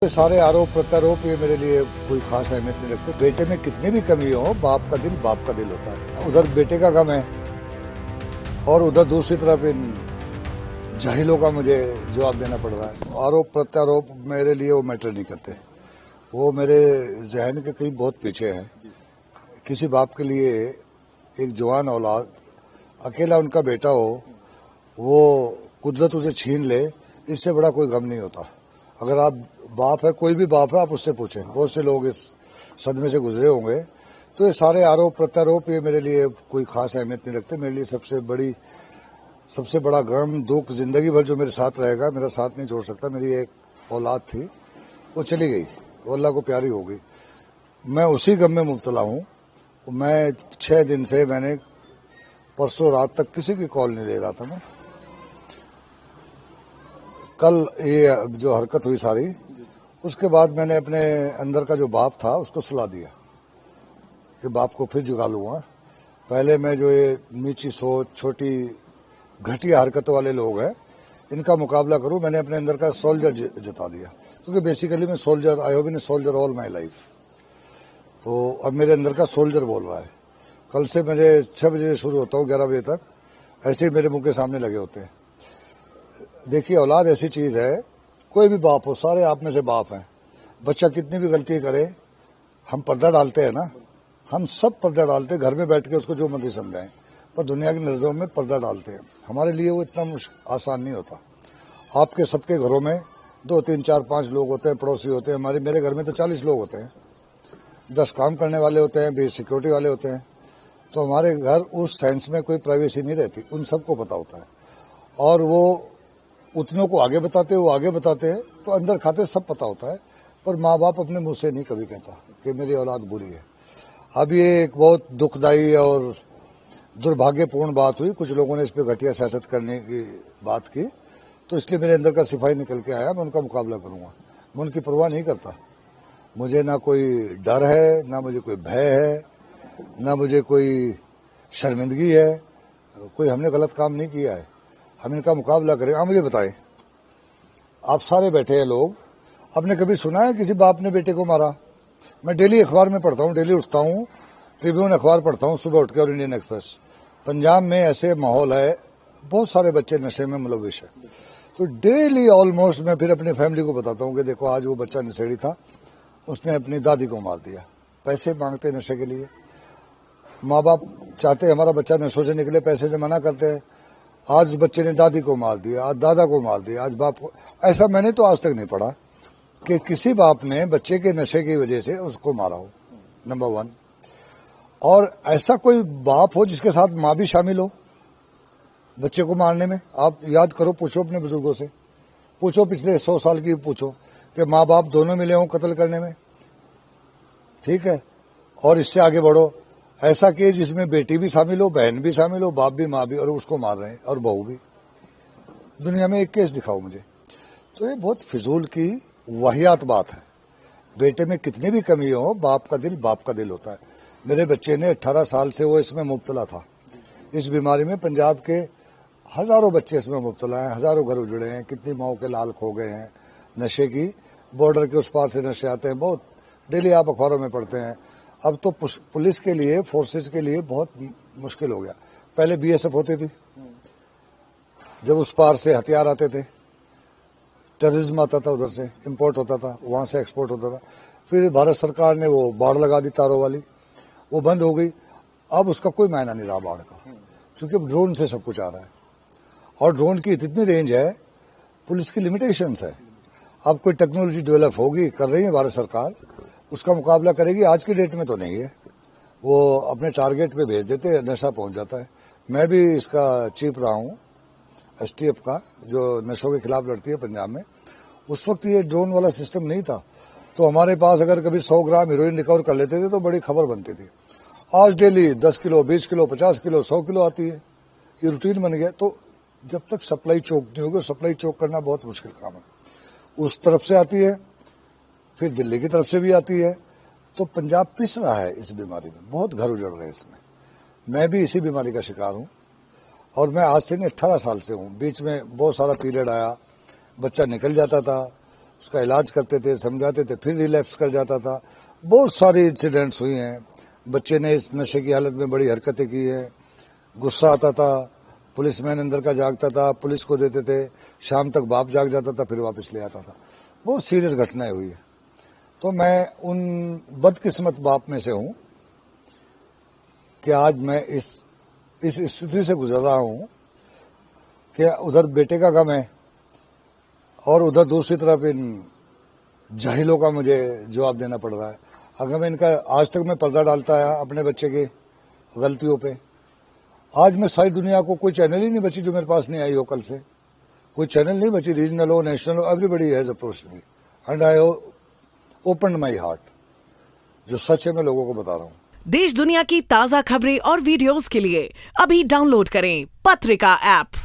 सारे आरोप प्रत्यारोप ये मेरे लिए कोई खास अहमियत नहीं रखते। बेटे में कितनी भी कमी हो, बाप का दिल होता है। उधर बेटे का गम है और उधर दूसरी तरफ इन जाहिलों का मुझे जवाब देना पड़ रहा है। आरोप प्रत्यारोप मेरे लिए वो मैटर नहीं करते, वो मेरे जहन के कहीं बहुत पीछे हैं। किसी बाप के लिए एक जवान औलाद, अकेला उनका बेटा हो, वो कुदरत उसे छीन ले, इससे बड़ा कोई गम नहीं होता। अगर आप बाप है, कोई भी बाप है, आप उससे पूछें, बहुत से लोग इस सदमे से गुजरे होंगे। तो ये सारे आरोप प्रत्यारोप ये मेरे लिए कोई खास अहमियत नहीं रखते। मेरे लिए सबसे बड़ा गम, दुख जिंदगी भर जो मेरे साथ रहेगा, मेरा साथ नहीं छोड़ सकता। मेरी एक औलाद थी, वो चली गई, वो अल्लाह को प्यारी हो गई। मैं उसी गम में मुब्तला हूँ। मैं 6 दिन से, मैंने परसों रात तक किसी की कॉल नहीं ले रहा था। मैं कल ये जो हरकत हुई सारी, उसके बाद मैंने अपने अंदर का जो बाप था उसको सुला दिया कि बाप को फिर जगा लूंगा। पहले मैं जो ये नीची सोच, छोटी घटिया हरकतों वाले लोग हैं, इनका मुकाबला करूं। मैंने अपने अंदर का सोल्जर जता दिया, क्योंकि बेसिकली मैं soldier, I have been a soldier all my life. तो अब मेरे अंदर का सोल्जर बोल रहा है। कल से मेरे 6 बजे शुरू होता हूँ, 11 बजे तक ऐसे ही मेरे मुंह के सामने लगे होते हैं। देखिए, औलाद ऐसी चीज है, कोई भी बाप हो, सारे आप में से बाप हैं। बच्चा कितनी भी गलती करे, हम पर्दा डालते हैं ना, हम सब पर्दा डालते हैं। घर में बैठ के उसको जो मर्जी समझाएं, पर दुनिया की नजरों में पर्दा डालते हैं। हमारे लिए वो इतना आसान नहीं होता। आपके सबके घरों में 2, 3, 4, 5 लोग होते हैं, पड़ोसी होते हैं। मेरे घर में तो 40 लोग होते हैं, 10 काम करने वाले होते हैं, 20 सिक्योरिटी वाले होते हैं। तो हमारे घर उस सेंस में कोई प्राइवेसी नहीं रहती, उन सबको पता होता है। और वो उतनों को आगे बताते, वो आगे बताते हैं, तो अंदर खाते सब पता होता है। पर माँ बाप अपने मुंह से नहीं कभी कहता कि मेरी औलाद बुरी है। अब ये एक बहुत दुखदायी और दुर्भाग्यपूर्ण बात हुई। कुछ लोगों ने इस पर घटिया सियासत करने की बात की, तो इसलिए मेरे अंदर का सिपाही निकल के आया। मैं उनका मुकाबला करूंगा, मैं उनकी परवाह नहीं करता। मुझे ना कोई डर है, ना मुझे कोई भय है, ना मुझे कोई शर्मिंदगी है। कोई हमने गलत काम नहीं किया है, हम इनका मुकाबला करें। आप मुझे बताएं, आप सारे बैठे हैं लोग, आपने कभी सुना है किसी बाप ने बेटे को मारा? मैं डेली अखबार में पढ़ता हूँ, डेली उठता हूँ, ट्रिब्यून अखबार पढ़ता हूँ सुबह उठ के, और इंडियन एक्सप्रेस। पंजाब में ऐसे माहौल है, बहुत सारे बच्चे नशे में मुलविस है। तो डेली ऑलमोस्ट मैं फिर अपनी फैमिली को बताता हूँ कि देखो, आज वो बच्चा नशेड़ी था, उसने अपनी दादी को मार दिया। पैसे मांगते नशे के लिए, माँ बाप चाहते हमारा बच्चा नशों से निकले, पैसे से मना करते हैं। आज बच्चे ने दादी को मार दिया, आज दादा को मार दिया, आज बाप को। ऐसा मैंने तो आज तक नहीं पढ़ा कि किसी बाप ने बच्चे के नशे की वजह से उसको मारा हो, नंबर 1। और ऐसा कोई बाप हो जिसके साथ माँ भी शामिल हो बच्चे को मारने में। आप याद करो, पूछो अपने बुजुर्गों से, पूछो पिछले 100 साल की पूछो कि माँ बाप दोनों मिले हों कत्ल करने में, ठीक है। और इससे आगे बढ़ो, ऐसा केस जिसमें बेटी भी शामिल हो, बहन भी शामिल हो, बाप भी माँ भी, और उसको मार रहे हैं, और बहू भी। दुनिया में एक केस दिखाओ मुझे। तो ये बहुत फिजूल की वाहियात बात है। बेटे में कितनी भी कमी हो, बाप का दिल होता है। मेरे बच्चे ने 18 साल से वो इसमें मुब्तला था, इस बीमारी में। पंजाब के हजारों बच्चे इसमें मुब्तला हैं, हजारों घर उजड़े हैं, कितनी माओ के लाल खो गए हैं नशे की। बॉर्डर के उस पार से नशे आते हैं, बहुत डेली आप अखबारों में पढ़ते हैं। अब तो पुलिस के लिए, फोर्सेज के लिए बहुत मुश्किल हो गया। पहले बीएसएफ होती थी, जब उस पार से हथियार आते थे, टेररिज्म आता था, उधर से इंपोर्ट होता था, वहां से एक्सपोर्ट होता था। फिर भारत सरकार ने वो बाढ़ लगा दी तारों वाली, वो बंद हो गई। अब उसका कोई मायना नहीं रहा बाढ़ का, क्योंकि ड्रोन से सब कुछ आ रहा है। और ड्रोन की इतनी रेंज है, पुलिस की लिमिटेशंस है। अब कोई टेक्नोलॉजी डेवलप होगी, कर रही है भारत सरकार, उसका मुकाबला करेगी। आज की डेट में तो नहीं है, वो अपने टारगेट पे भेज देते हैं, नशा पहुंच जाता है। मैं भी इसका चीफ रहा हूं, एसटीएफ का, जो नशों के खिलाफ लड़ती है पंजाब में। उस वक्त ये ड्रोन वाला सिस्टम नहीं था, तो हमारे पास अगर कभी 100 ग्राम हीरोइन रिकवर कर लेते थे तो बड़ी खबर बनती थी। आज daily 10 kilo, 20 kilo, 50 kilo, 100 kilo आती है, ये रूटीन बन गया। तो जब तक सप्लाई चोक नहीं होगी, सप्लाई चोक करना बहुत मुश्किल काम है। उस तरफ से आती है, फिर दिल्ली की तरफ से भी आती है। तो पंजाब पिस रहा है इस बीमारी में, बहुत घर उजड़ रहे हैं इसमें। मैं भी इसी बीमारी का शिकार हूं, और मैं आज से नहीं 18 साल से हूं। बीच में बहुत सारा पीरियड आया, बच्चा निकल जाता था, اس کا علاج کرتے تھے, سمجھاتے تھے, پھر ریلیپس کر جاتا تھا. بہت ساری انسیڈنٹس ہوئی ہیں. بچے نے اس نشے کی حالت میں بڑی حرکتیں کی ہیں. غصہ آتا تھا, پولیس مین اندر کا جاگتا تھا, پولیس کو دیتے تھے, شام تک باپ جاگ جاتا تھا, پھر واپس لے آتا تھا. بہت سیریس گھٹنائیں ہوئی ہیں. تو میں ان بدقسمت باپ میں سے ہوں کہ آج میں اس استھتی سے گزر رہا ہوں کہ ادھر بیٹے کا غم ہے اور ادھر دوسری طرف ان جاہلوں کا مجھے جواب دینا پڑ رہا ہے. اگر میں ان کا آج تک میں پردہ ڈالتا ہے اپنے بچے کے غلطیوں پہ, آج میں ساری دنیا کو کوئی چینل ہی نہیں بچی جو میرے پاس نہیں آئی ہو. کل سے کوئی چینل نہیں بچی, ریجنل ہو, نیشنل ہو, everybody has approached me and I have opened my heart. جو سچ ہے میں لوگوں کو بتا رہا ہوں. دیش دنیا کی تازہ خبریں اور ویڈیوز کے لیے ابھی ڈاؤن لوڈ کریں پترکا ایپ.